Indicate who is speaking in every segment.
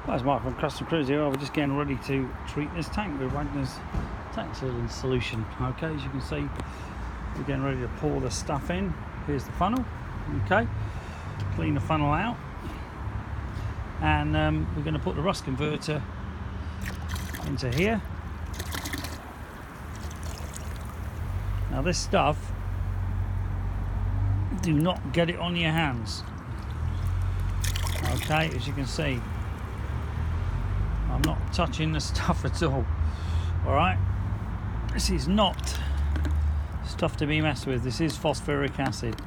Speaker 1: Hi, it's Mark from Custom Cruise here. We're just getting ready to treat this tank with Wagners tank sealing solution. Okay, as you can see, we're getting ready to pour the stuff in. Here's the funnel. Okay, clean the funnel out, and we're going to put the rust converter into here. Now this stuff, do not get it on your hands. Okay, as you can see, I'm not touching the stuff at all. Alright, this is not stuff to be messed with. This is phosphoric acid.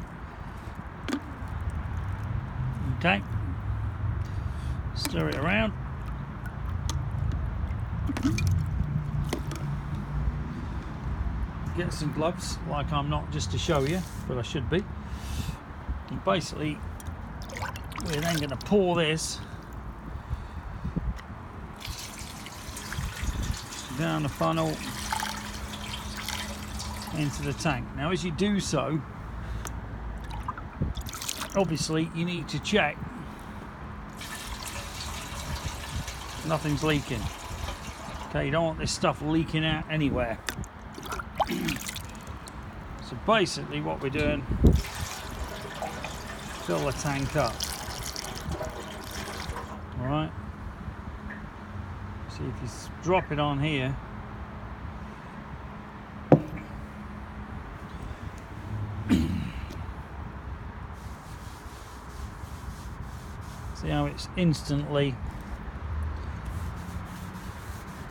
Speaker 1: Okay, stir it around. Get some gloves, like I'm not, just to show you, but I should be. And basically, we're then going to pour this down the funnel into the tank. Now as you do so, obviously you need to check nothing's leaking. Okay, you don't want this stuff leaking out anywhere. So basically what we're doing, fill the tank up. Alright, see if you drop it on here, see how it's instantly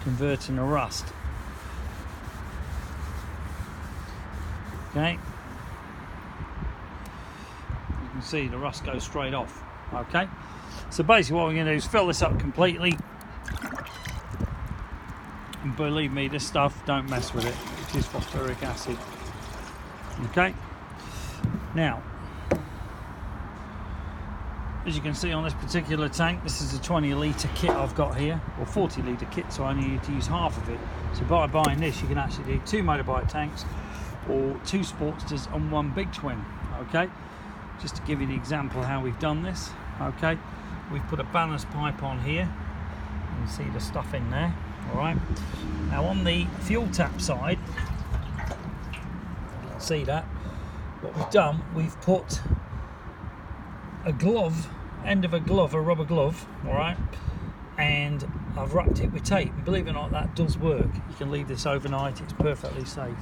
Speaker 1: converting to rust. Okay, you can see the rust goes straight off. Okay, so basically what we're going to do is fill this up completely, and believe me, this stuff, don't mess with it. It is phosphoric acid. Okay, now as you can see on this particular tank, this is a 20-litre kit I've got here, or 40-litre kit, so I need to use half of it. So by buying this, you can actually do 2 motorbike tanks or 2 Sportsters and 1 big twin. Okay, just to give you the example how we've done this. Okay, we've put a ballast pipe on here. You can see the stuff in there. All right, now on the fuel tap side, see that what we've done, we've put a glove, end of a glove, a rubber glove, all right, and I've wrapped it with tape. And believe it or not, that does work. You can leave this overnight, it's perfectly safe.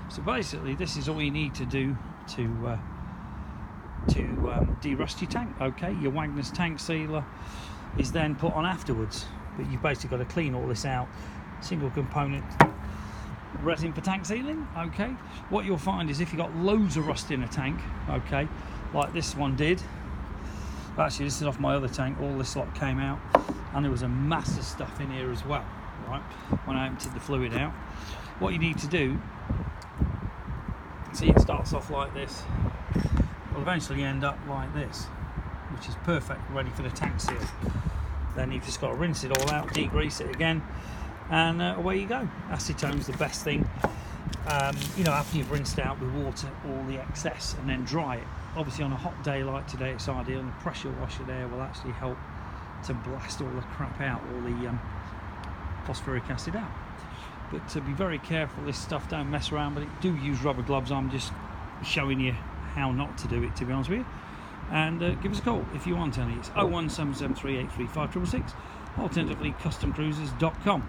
Speaker 1: So basically this is all you need to do to de-rust your tank. Okay, your Wagners tank sealer is then put on afterwards, but you've basically got to clean all this out. Single component resin for tank sealing. Okay, what you'll find is if you've got loads of rust in a tank, okay, like this one did, actually this is off my other tank, all this lot came out, and there was a mass of stuff in here as well, right, when I emptied the fluid out. What you need to do, see, it starts off like this, will eventually end up like this, which is perfect, ready for the tank seal. Then you've just got to rinse it all out, degrease it again, and away you go. Acetone's the best thing. You know, after you've rinsed out with water all the excess and then dry it. Obviously on a hot day like today it's ideal, and the pressure washer there will actually help to blast all the crap out, all the phosphoric acid out. But to be very careful, this stuff, don't mess around with it. Do use rubber gloves. I'm just showing you how not to do it, to be honest with you. And give us a call if you want any. It's 01773835666, alternatively customcruisers.com.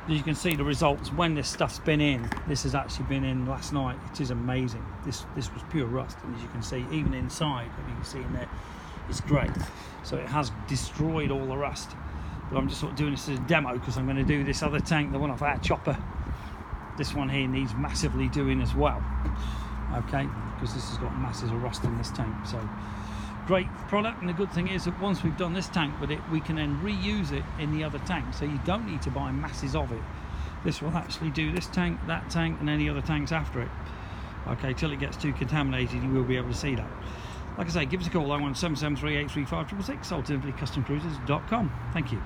Speaker 1: As you can see the results when this stuff's been in. This has actually been in last night. It is amazing. This was pure rust, and as you can see, even inside, you can see in there, it's great. So it has destroyed all the rust. But I'm just sort of doing this as a demo because I'm going to do this other tank, the one off our chopper. This one here needs massively doing as well. Okay, because this has got masses of rust in this tank. So great product, and the good thing is that once we've done this tank with it, we can then reuse it in the other tank, so you don't need to buy masses of it. This will actually do this tank, that tank, and any other tanks after it. Okay, till it gets too contaminated, you will be able to see that. Like I say, give us a call, 01773835666, alternatively customcruisers.com. Thank you.